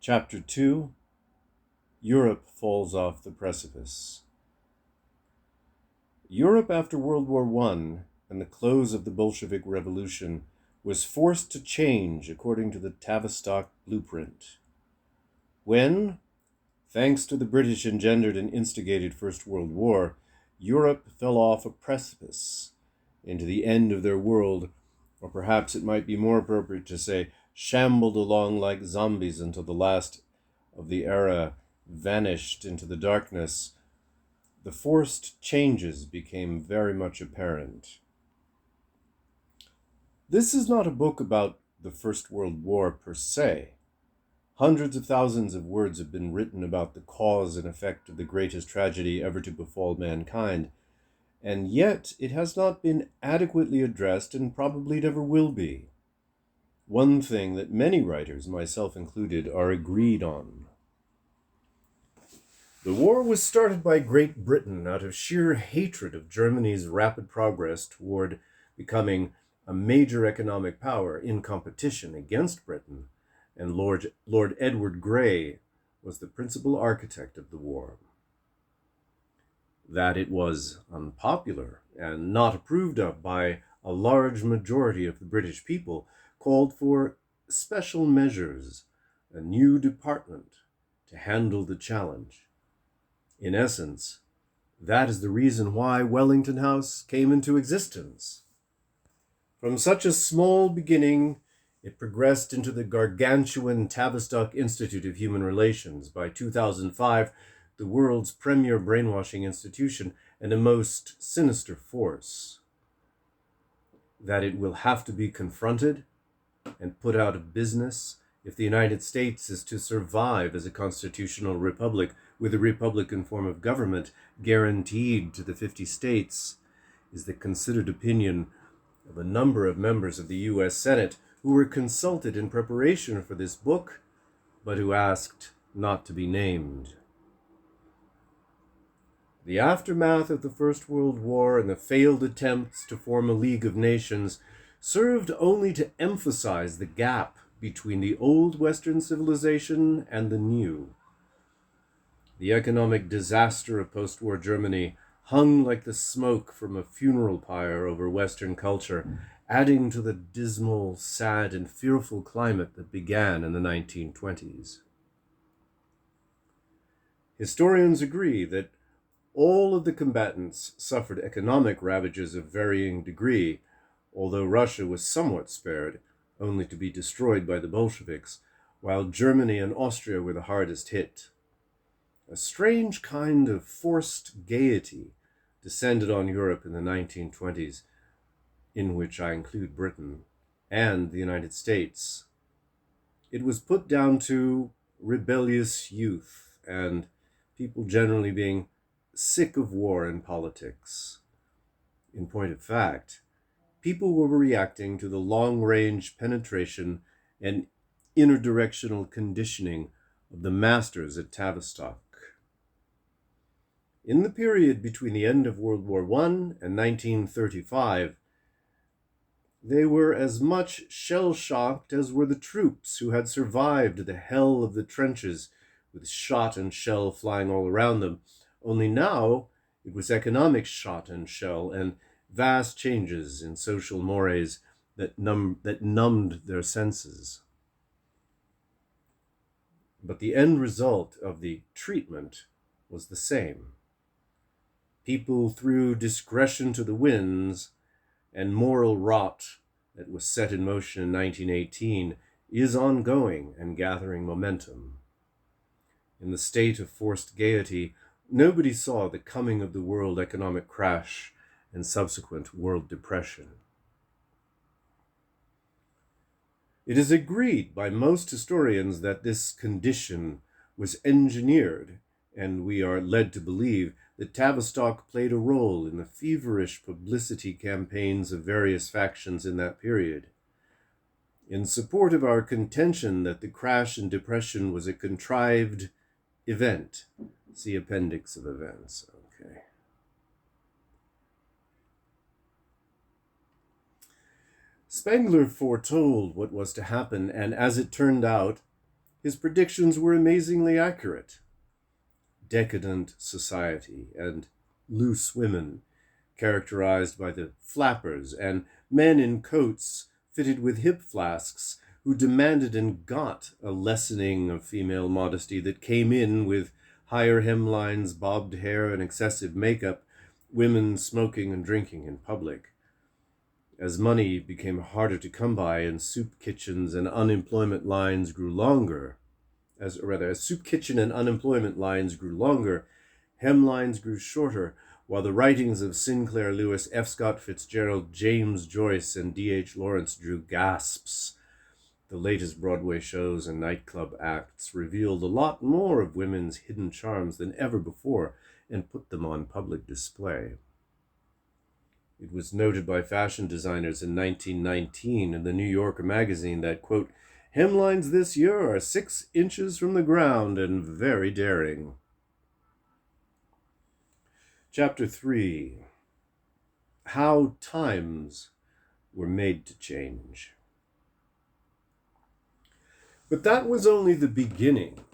Chapter 2 Europe Falls Off the Precipice. Europe after World War I and the close of the Bolshevik Revolution was forced to change according to the Tavistock blueprint. When, thanks to the British engendered and instigated First World War, Europe fell off a precipice into the end of their world, or perhaps it might be more appropriate to say shambled along like zombies until the last of the era vanished into the darkness, the forced changes became very much apparent. This is not a book about the First World War per se. Hundreds of thousands of words have been written about the cause and effect of the greatest tragedy ever to befall mankind, and yet it has not been adequately addressed and probably never will be. One thing that many writers, myself included, are agreed on. The war was started by Great Britain out of sheer hatred of Germany's rapid progress toward becoming a major economic power in competition against Britain, and Lord Edward Grey was the principal architect of the war. That it was unpopular and not approved of by a large majority of the British people called for special measures, a new department to handle the challenge. In essence, that is the reason why Wellington House came into existence. From such a small beginning, it progressed into the gargantuan Tavistock Institute of Human Relations, by 2005, the world's premier brainwashing institution and a most sinister force. That it will have to be confronted and put out of business if the United States is to survive as a constitutional republic with a republican form of government guaranteed to the 50 states, is the considered opinion of a number of members of the U.S. Senate who were consulted in preparation for this book, but who asked not to be named. The aftermath of the First World War and the failed attempts to form a League of Nations served only to emphasize the gap between the old Western civilization and the new. The economic disaster of post-war Germany hung like the smoke from a funeral pyre over Western culture, adding to the dismal, sad, and fearful climate that began in the 1920s. Historians agree that all of the combatants suffered economic ravages of varying degree, although Russia was somewhat spared, only to be destroyed by the Bolsheviks, while Germany and Austria were the hardest hit. A strange kind of forced gaiety descended on Europe in the 1920s, in which I include Britain and the United States. It was put down to rebellious youth and people generally being sick of war and politics. In point of fact, people were reacting to the long-range penetration and interdirectional conditioning of the masters at Tavistock. In the period between the end of World War I and 1935, they were as much shell-shocked as were the troops who had survived the hell of the trenches with shot and shell flying all around them. Only now it was economic shot and shell and vast changes in social mores that numbed their senses. But the end result of the treatment was the same. People threw discretion to the winds, and moral rot that was set in motion in 1918 is ongoing and gathering momentum. In the state of forced gaiety, nobody saw the coming of the world economic crash and subsequent world depression. It is agreed by most historians that this condition was engineered, and we are led to believe that Tavistock played a role in the feverish publicity campaigns of various factions in that period. In support of our contention that the crash and depression was a contrived event, see Appendix of Events. Okay. Spengler foretold what was to happen, and as it turned out, His predictions were amazingly accurate. Decadent society and loose women, characterized by the flappers, and men in coats fitted with hip flasks who demanded and got a lessening of female modesty that came in with higher hemlines, bobbed hair, and excessive makeup, women smoking and drinking in public. As money became harder to come by and soup kitchens and unemployment lines grew longer, as soup kitchen and unemployment lines grew longer, hemlines grew shorter, while the writings of Sinclair Lewis, F. Scott Fitzgerald, James Joyce, and D.H. Lawrence drew gasps. The latest Broadway shows and nightclub acts revealed a lot more of women's hidden charms than ever before and put them on public display. It was noted by fashion designers in 1919 in the New Yorker magazine that, quote, hemlines this year are 6 inches from the ground and very daring. Chapter 3. How Times Were Made to Change. But that was only the beginning.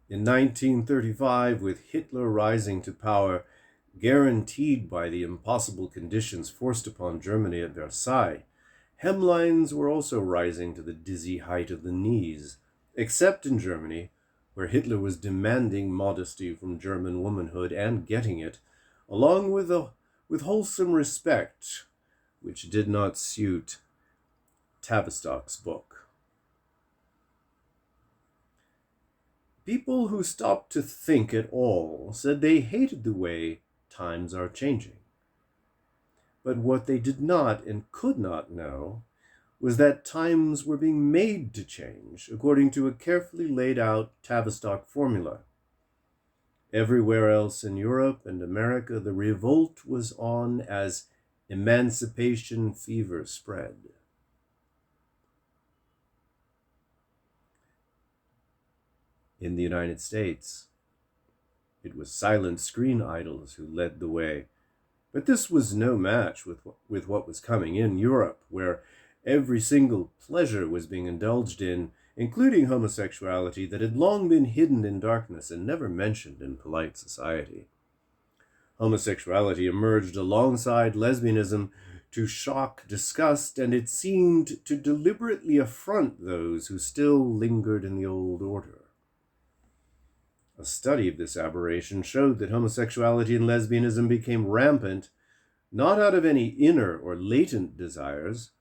In 1935, with Hitler rising to power, guaranteed by the impossible conditions forced upon Germany at Versailles, hemlines were also rising to the dizzy height of the knees, except in Germany, where Hitler was demanding modesty from German womanhood and getting it, along with wholesome respect, which did not suit Tavistock's book. People who stopped to think at all said they hated the way times are changing. But what they did not and could not know was that times were being made to change according to a carefully laid out Tavistock formula. Everywhere else in Europe and America, the revolt was on as emancipation fever spread. In the United States, it was silent screen idols who led the way. But this was no match with what was coming in Europe, where every single pleasure was being indulged in, including homosexuality that had long been hidden in darkness and never mentioned in polite society. Homosexuality emerged alongside lesbianism to shock, disgust, and it seemed to deliberately affront those who still lingered in the old order. A study of this aberration showed that homosexuality and lesbianism became rampant, not out of any inner or latent desires,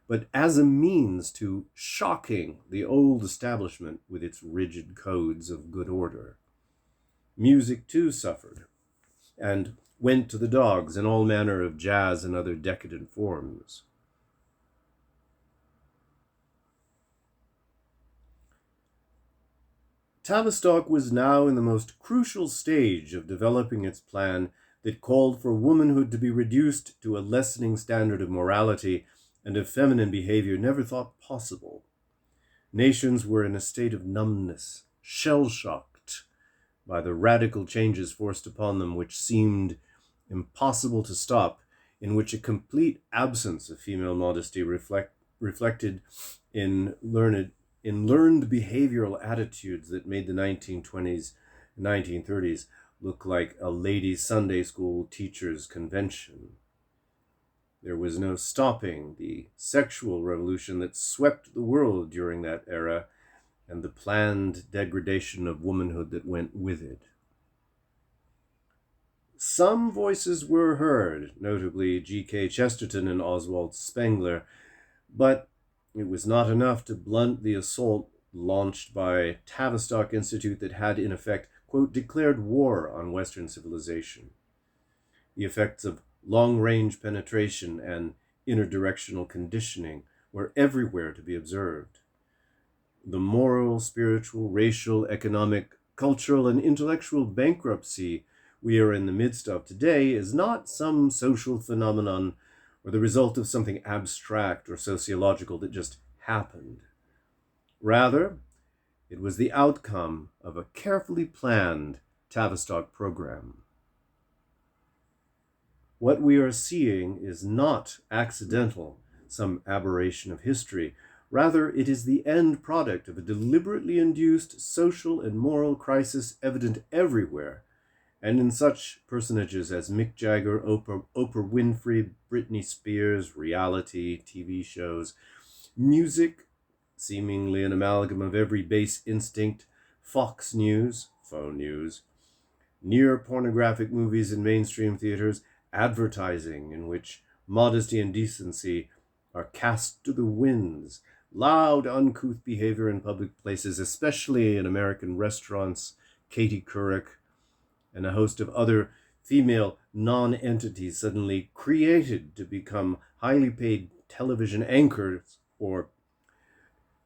but as a means to shocking the old establishment with its rigid codes of good order. Music, too, suffered, and went to the dogs in all manner of jazz and other decadent forms. Tavistock was now in the most crucial stage of developing its plan that called for womanhood to be reduced to a lessening standard of morality and of feminine behavior never thought possible. Nations were in a state of numbness, shell-shocked by the radical changes forced upon them which seemed impossible to stop, in which a complete absence of female modesty reflected in learned behavioral attitudes that made the 1920s and 1930s look like a ladies' Sunday school teachers' convention. There was no stopping the sexual revolution that swept the world during that era and the planned degradation of womanhood that went with it. Some voices were heard, notably G.K. Chesterton and Oswald Spengler, but it was not enough to blunt the assault launched by Tavistock Institute that had, in effect, quote, declared war on Western civilization. The effects of long-range penetration and interdirectional conditioning were everywhere to be observed. The moral, spiritual, racial, economic, cultural, and intellectual bankruptcy we are in the midst of today is not some social phenomenon or the result of something abstract or sociological that just happened. Rather, it was the outcome of a carefully planned Tavistock program. What we are seeing is not accidental, some aberration of history, Rather, it is the end product of a deliberately induced social and moral crisis evident everywhere, and in such personages as Mick Jagger, Oprah Winfrey, Britney Spears, reality, TV shows, music, seemingly an amalgam of every base instinct, Fox News, phone news, near pornographic movies in mainstream theaters, advertising in which modesty and decency are cast to the winds, loud, uncouth behavior in public places, especially in American restaurants, Katie Couric, and a host of other female non-entities suddenly created to become highly paid television anchors or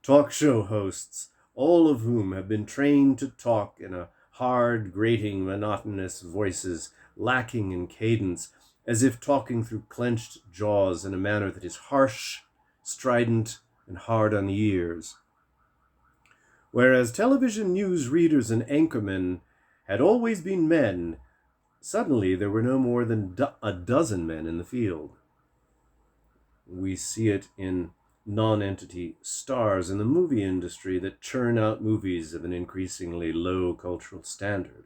talk show hosts, all of whom have been trained to talk in a hard, grating, monotonous voices, lacking in cadence, as if talking through clenched jaws in a manner that is harsh, strident, and hard on the ears. Whereas television news readers and anchormen had always been men, suddenly there were no more than a dozen men in the field. We see it in non-entity stars in the movie industry that churn out movies of an increasingly low cultural standard.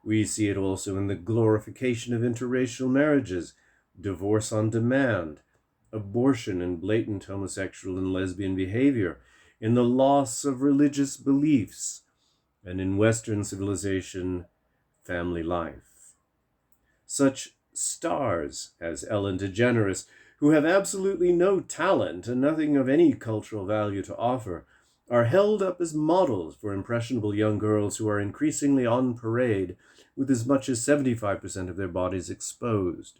We see it also in the glorification of interracial marriages, divorce on demand, abortion and blatant homosexual and lesbian behavior, in the loss of religious beliefs, and in Western civilization, family life. Such stars as Ellen DeGeneres, who have absolutely no talent and nothing of any cultural value to offer, are held up as models for impressionable young girls who are increasingly on parade with as much as 75% of their bodies exposed.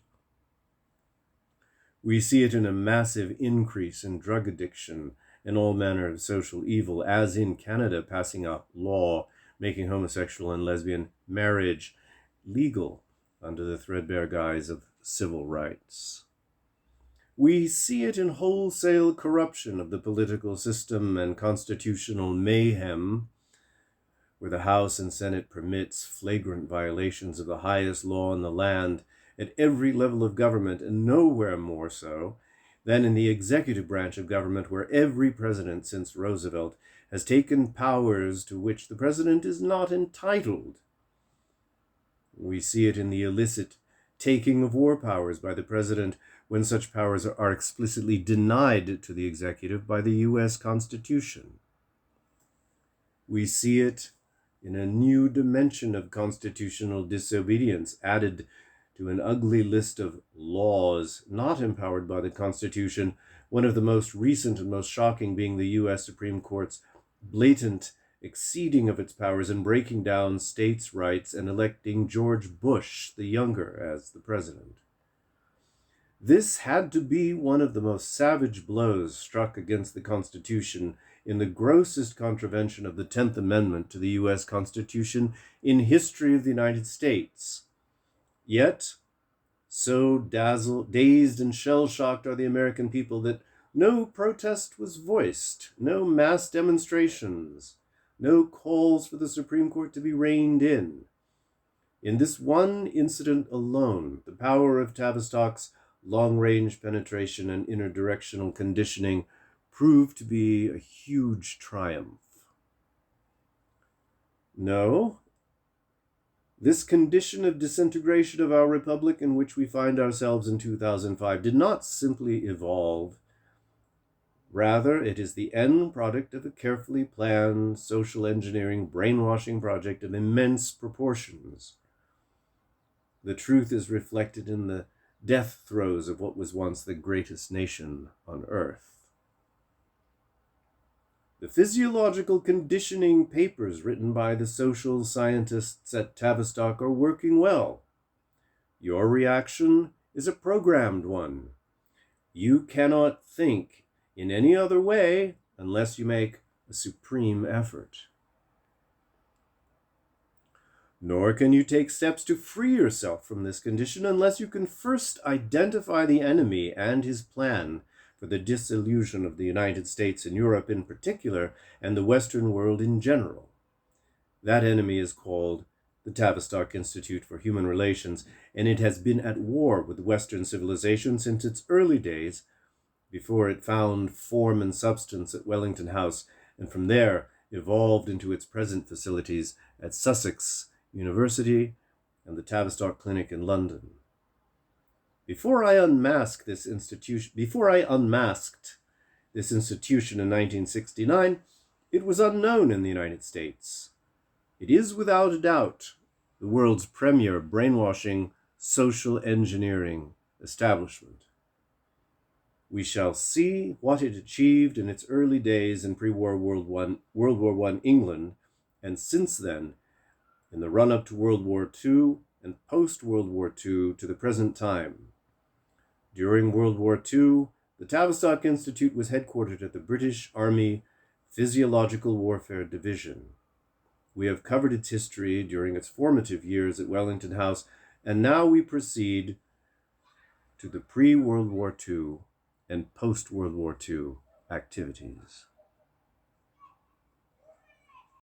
We see it in a massive increase in drug addiction and all manner of social evil, as in Canada passing a law making homosexual and lesbian marriage legal under the threadbare guise of civil rights. We see it in wholesale corruption of the political system and constitutional mayhem, where the House and Senate permits flagrant violations of the highest law in the land at every level of government, and nowhere more so than in the executive branch of government, where every president since Roosevelt has taken powers to which the president is not entitled. We see it in the illicit taking of war powers by the president when such powers are explicitly denied to the executive by the U.S. Constitution. We see it in a new dimension of constitutional disobedience added to an ugly list of laws not empowered by the Constitution, one of the most recent and most shocking being the U.S. Supreme Court's blatant exceeding of its powers and breaking down states' rights and electing George Bush the Younger as the president. This had to be one of the most savage blows struck against the Constitution in the grossest contravention of the 10th Amendment to the U.S. Constitution in history of the United States. Yet, so dazed and shell-shocked are the American people that no protest was voiced, no mass demonstrations, no calls for the Supreme Court to be reined in. In this one incident alone, the power of Tavistock's long-range penetration and interdirectional conditioning proved to be a huge triumph. No, this condition of disintegration of our republic in which we find ourselves in 2005 did not simply evolve. Rather, it is the end product of a carefully planned social engineering brainwashing project of immense proportions. The truth is reflected in the death throes of what was once the greatest nation on earth. The physiological conditioning papers written by the social scientists at Tavistock are working well. Your reaction is a programmed one. You cannot think in any other way unless you make a supreme effort. Nor can you take steps to free yourself from this condition unless you can first identify the enemy and his plan for the dissolution of the United States and Europe in particular, and the Western world in general. That enemy is called the Tavistock Institute for Human Relations, and it has been at war with Western civilization since its early days, before it found form and substance at Wellington House, and from there evolved into its present facilities at Sussex University and the Tavistock Clinic in London. Before I unmasked this institution in 1969, it was unknown in the United States. It is without a doubt the world's premier brainwashing social engineering establishment. We shall see what it achieved in its early days in pre-war World War I England, and since then, in the run-up to World War II and post-World War II to the present time. During World War II, the Tavistock Institute was headquartered at the British Army Physiological Warfare Division. We have covered its history during its formative years at Wellington House, and now we proceed to the pre-World War II and post-World War II activities.